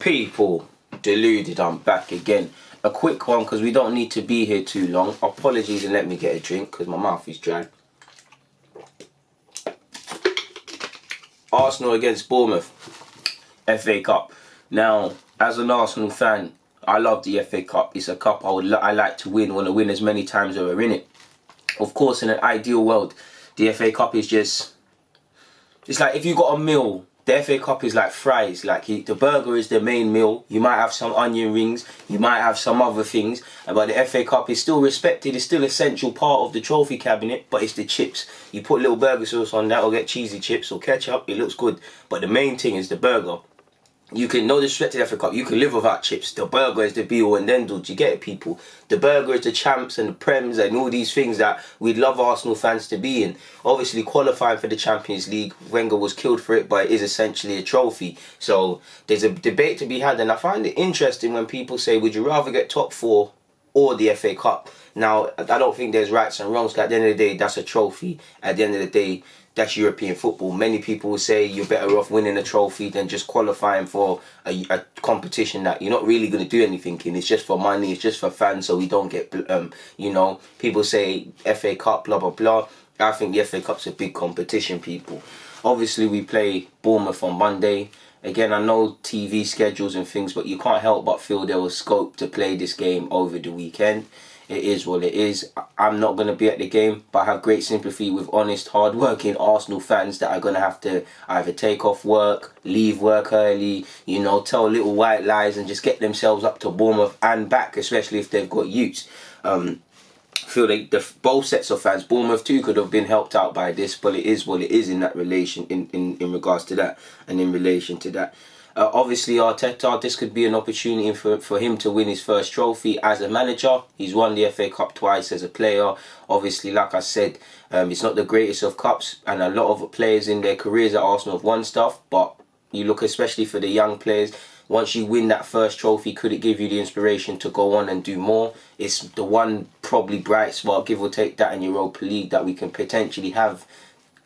People, Deluded, I'm back again. A quick one because we don't need to be here too long. Apologies and let me get a drink because my mouth is dry. Arsenal against Bournemouth, FA Cup. Now, as an Arsenal fan, I love the FA Cup. It's a cup I like to win. Want to win as many times as we're in it. Of course, in an ideal world, the FA Cup is just... It's like if you got a meal, the FA Cup is like fries. Like the burger is the main meal. You might have some onion rings. You might have some other things. But the FA Cup is still respected. It's still an essential part of the trophy cabinet. But it's the chips. You put little burger sauce on that or get cheesy chips or ketchup. It looks good. But the main thing is the burger. You can, no disrespect to the FA Cup, you can live without chips. The burger is the be-all and end-all. Do you get it, people? The burger is the champs and the prems and all these things that we'd love Arsenal fans to be in. Obviously, qualifying for the Champions League, Wenger was killed for it, but it is essentially a trophy. So there's a debate to be had, and I find it interesting when people say, would you rather get top four or the FA Cup? Now, I don't think there's rights and wrongs. At the end of the day, that's a trophy. At the end of the day, that's European football. Many people will say you're better off winning a trophy than just qualifying for a competition that you're not really going to do anything in. It's just for money, it's just for fans, so we don't get, you know, people say FA Cup, blah, blah, blah. I think the FA Cup's a big competition, people. Obviously, we play Bournemouth on Monday. Again, I know TV schedules and things, but you can't help but feel there was scope to play this game over the weekend. It is what it is. I'm not going to be at the game, but I have great sympathy with honest, hard-working Arsenal fans that are going to have to either take off work, leave work early, you know, tell little white lies and just get themselves up to Bournemouth and back, especially if they've got youths. I feel like both sets of fans, Bournemouth too, could have been helped out by this, but it is what it is in that relation, in regards to that and in relation to that. Obviously, Arteta, this could be an opportunity for him to win his first trophy as a manager. He's won the FA Cup twice as a player. Obviously, like I said, it's not the greatest of cups, and a lot of players in their careers at Arsenal have won stuff, but you look especially for the young players, once you win that first trophy, could it give you the inspiration to go on and do more? It's the one probably bright spot, give or take that in Europa League, that we can potentially have,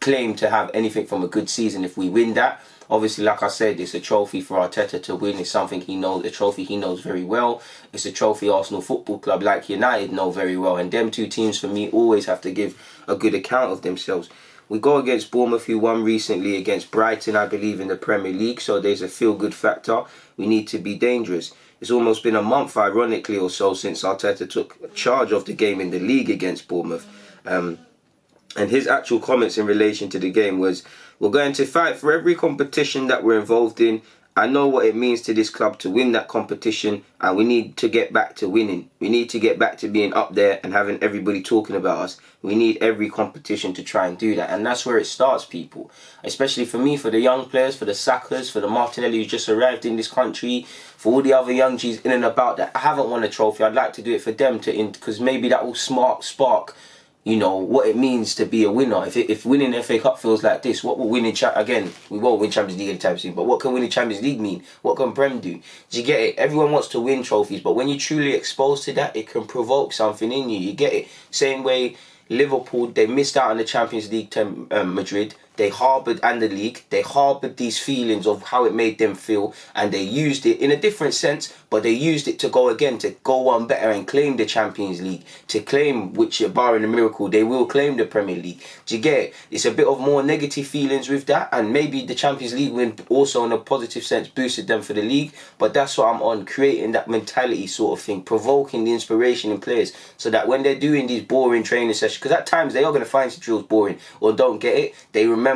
claim to have anything from a good season if we win that. Obviously, like I said, it's a trophy for Arteta to win. It's something he knows, a trophy he knows very well. It's a trophy Arsenal Football Club, like United, know very well. And them two teams, for me, always have to give a good account of themselves. We go against Bournemouth, who won recently against Brighton, I believe, in the Premier League. So there's a feel-good factor. We need to be dangerous. It's almost been a month, ironically, or so, since Arteta took charge of the game in the league against Bournemouth. And his actual comments in relation to the game was, we're going to fight for every competition that we're involved in. I know what it means to this club to win that competition, and we need to get back to winning. We need to get back to being up there and having everybody talking about us. We need every competition to try and do that. And that's where it starts, people. Especially for me, for the young players, for the Sackers, for the Martinelli who just arrived in this country, for all the other young G's in and about that haven't won a trophy. I'd like to do it for them, because maybe that will spark, you know, what it means to be a winner. If winning the FA Cup feels like this, what will winning... Again, we won't win Champions League anytime soon, but what can winning Champions League mean? What can Prem do? Do you get it? Everyone wants to win trophies, but when you're truly exposed to that, it can provoke something in you. You get it? Same way Liverpool, they missed out on the Champions League to Madrid. They harboured, and the league, they harboured these feelings of how it made them feel, and they used it in a different sense, but they used it to go again, to go one better and claim the Champions League, to claim, which barring a miracle, they will claim the Premier League. Do you get it? It's a bit of more negative feelings with that, and maybe the Champions League win also in a positive sense boosted them for the league, but that's what I'm on, creating that mentality sort of thing, provoking the inspiration in players, so that when they're doing these boring training sessions, because at times they are going to find the drills boring, or don't get it, they remember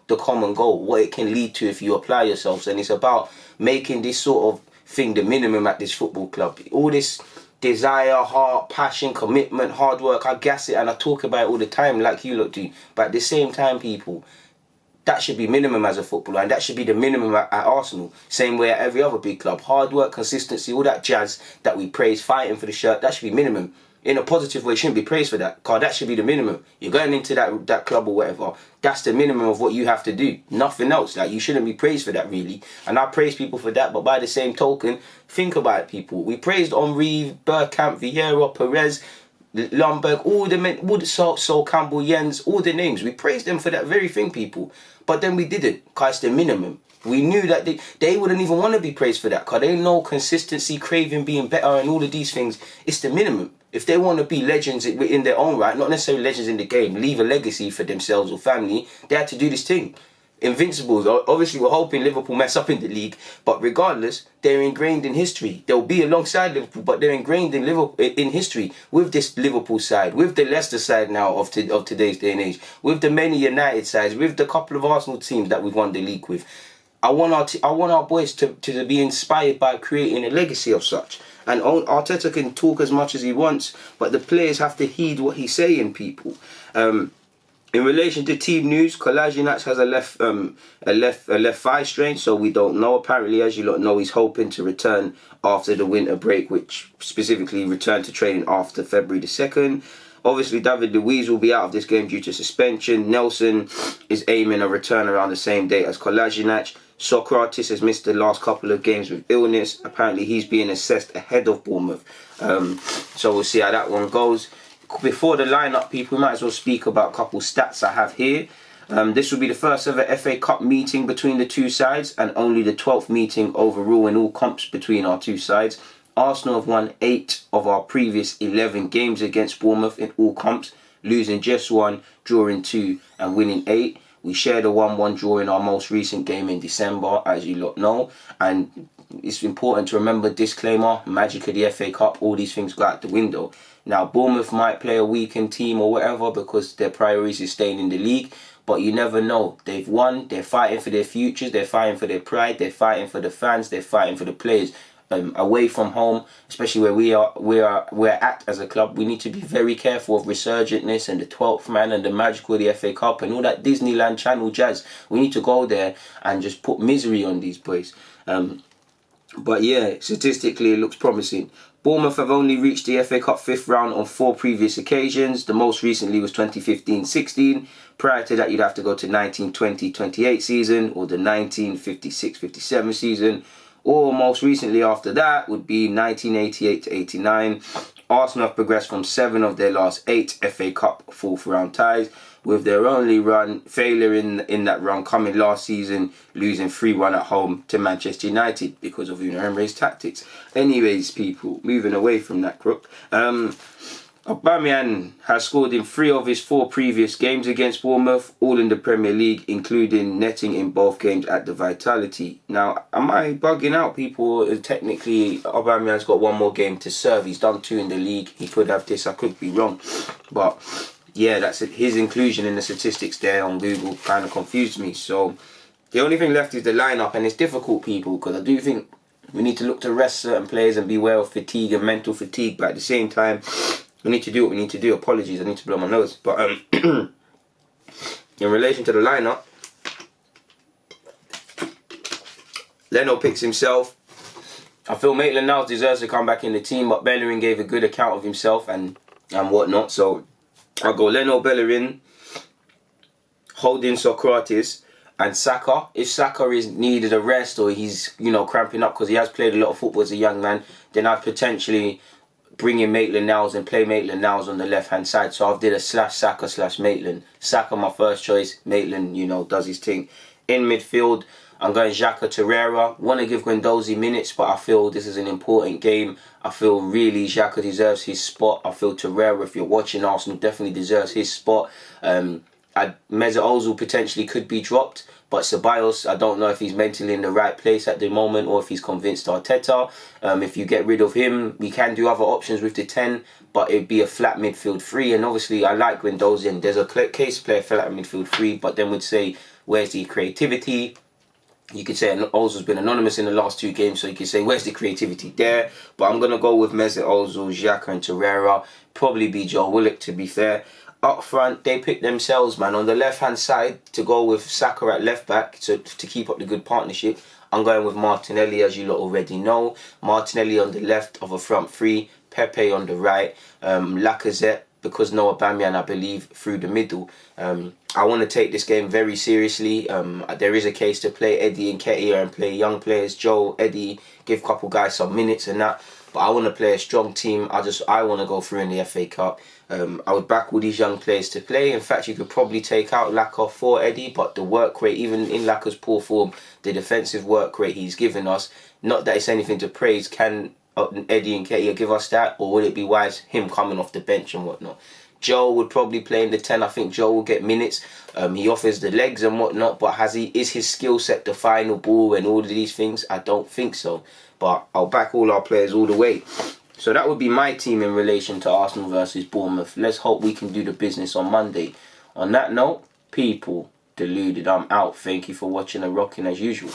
the common goal, what it can lead to if you apply yourselves. And it's about making this sort of thing the minimum at this football club. All this desire, heart, passion, commitment, hard work, I gas it and I talk about it all the time like you lot do. But at the same time, people, that should be minimum as a footballer, and that should be the minimum at Arsenal. Same way at every other big club. Hard work, consistency, all that jazz that we praise, fighting for the shirt, that should be minimum. In a positive way, shouldn't be praised for that, because that should be the minimum. You're going into that club or whatever, that's the minimum of what you have to do. Nothing else. Like, you shouldn't be praised for that, really. And I praise people for that, but by the same token, think about it, people. We praised Henry, Bergkamp, Vieira, Perez, Lundberg, all the men, all the Sol Campbell, Jens, all the names. We praised them for that very thing, people. But then we didn't, because it's the minimum. We knew that they wouldn't even want to be praised for that, because they know consistency, craving, being better, and all of these things, it's the minimum. If they want to be legends in their own right, not necessarily legends in the game, leave a legacy for themselves or family, they had to do this thing. Invincibles, obviously we're hoping Liverpool mess up in the league, but regardless, they're ingrained in history. They'll be alongside Liverpool, but they're ingrained in history with this Liverpool side, with the Leicester side now of today's day and age, with the many United sides, with the couple of Arsenal teams that we've won the league with. I want our boys to be inspired by creating a legacy of such. And Arteta can talk as much as he wants, but the players have to heed what he's saying, people. In relation to team news, Kolasinac has a left thigh strain, so we don't know. Apparently, as you lot know, he's hoping to return after the winter break, which specifically return to training after February the 2nd. Obviously, David Luiz will be out of this game due to suspension. Nelson is aiming a return around the same date as Kolasinac. Sokratis has missed the last couple of games with illness. Apparently, he's being assessed ahead of Bournemouth. So we'll see how that one goes. Before the lineup, people, we might as well speak about a couple stats I have here. This will be the first ever FA Cup meeting between the two sides, and only the 12th meeting overall in all comps between our two sides. Arsenal have won 8 of our previous 11 games against Bournemouth in all comps, losing just 1, drawing 2 and winning 8. We shared a 1-1 draw in our most recent game in December, as you lot know. And it's important to remember, disclaimer, magic of the FA Cup, all these things go out the window. Now, Bournemouth might play a weakened team or whatever because their priority is staying in the league. But you never know. They've won. They're fighting for their futures. They're fighting for their pride. They're fighting for the fans. They're fighting for the players. Away from home, especially where we're at as a club, we need to be very careful of resurgentness and the 12th man and the magical of the FA Cup and all that Disneyland Channel jazz. We need to go there and just put misery on these boys. But yeah, statistically it looks promising. Bournemouth have only reached the FA Cup 5th round on 4 previous occasions. The most recently was 2015-16. Prior to that, you'd have to go to 1920-28 season or the 1956-57 season. Or most recently after that would be 1988-89. Arsenal have progressed from 7 of their last 8 FA Cup 4th round ties, with their only failure in that run coming last season, losing 3-1 at home to Manchester United because of Unai Emery's tactics. Anyways, people, moving away from that crook. Aubameyang has scored in 3 of his 4 previous games against Bournemouth, all in the Premier League, including netting in both games at the Vitality. Now, am I bugging out, people? Technically, Aubameyang's got 1 more game to serve. He's done 2 in the league. He could have this. I could be wrong. But yeah, that's it. His inclusion in the statistics there on Google kind of confused me. So the only thing left is the lineup, and it's difficult, people, because I do think we need to look to rest certain players and beware of fatigue and mental fatigue, but at the same time, we need to do what we need to do. Apologies, I need to blow my nose. But in relation to the lineup, Leno picks himself. I feel Maitland-Niles deserves to come back in the team, but Bellerin gave a good account of himself and whatnot. So I'll go Leno, Bellerin, Holding, Sokratis, and Saka. If Saka is needed a rest or he's cramping up because he has played a lot of football as a young man, then I'd potentially bring in Maitland-Niles and play Maitland-Niles on the left-hand side. So I've did a /Saka/Maitland. Saka my first choice. Maitland, does his thing. In midfield, I'm going Xhaka, Torreira. Want to give Guendouzi minutes, but I feel this is an important game. I feel really Xhaka deserves his spot. I feel Torreira, if you're watching Arsenal, definitely deserves his spot. Mesut Ozil potentially could be dropped, but Ceballos, I don't know if he's mentally in the right place at the moment or if he's convinced Arteta. If you get rid of him, we can do other options with the 10, but it'd be a flat midfield 3. And obviously, I like Guendouzi, and there's a case to play a flat midfield 3, but then we'd say, where's the creativity? You could say Ozil's been anonymous in the last 2 games, so you could say, where's the creativity there? But I'm going to go with Mesut Ozil, Xhaka and Torreira. Probably be Joe Willock, to be fair. Up front, they picked themselves, man. On the left-hand side, to go with Saka at left-back to keep up the good partnership, I'm going with Martinelli, as you lot already know. Martinelli on the left of a front 3, Pepe on the right, Lacazette, because no Aubameyang, I believe, through the middle. I want to take this game very seriously. There is a case to play Eddie and Nketiah and play young players. Joe, Eddie, give a couple guys some minutes and that. but I want to play a strong team. I want to go through in the FA Cup. I would back all these young players to play. In fact, you could probably take out Laka for Eddie, but the work rate, even in Laka's poor form, the defensive work rate he's given us, not that it's anything to praise, can Eddie and Nketiah give us that, or would it be wise him coming off the bench and whatnot? Joe would probably play in the 10. I think Joe will get minutes. He offers the legs and whatnot, but is his skill set the final ball and all of these things? I don't think so. But I'll back all our players all the way. So that would be my team in relation to Arsenal versus Bournemouth. Let's hope we can do the business on Monday. On that note, people, deluded. I'm out. Thank you for watching and rocking as usual.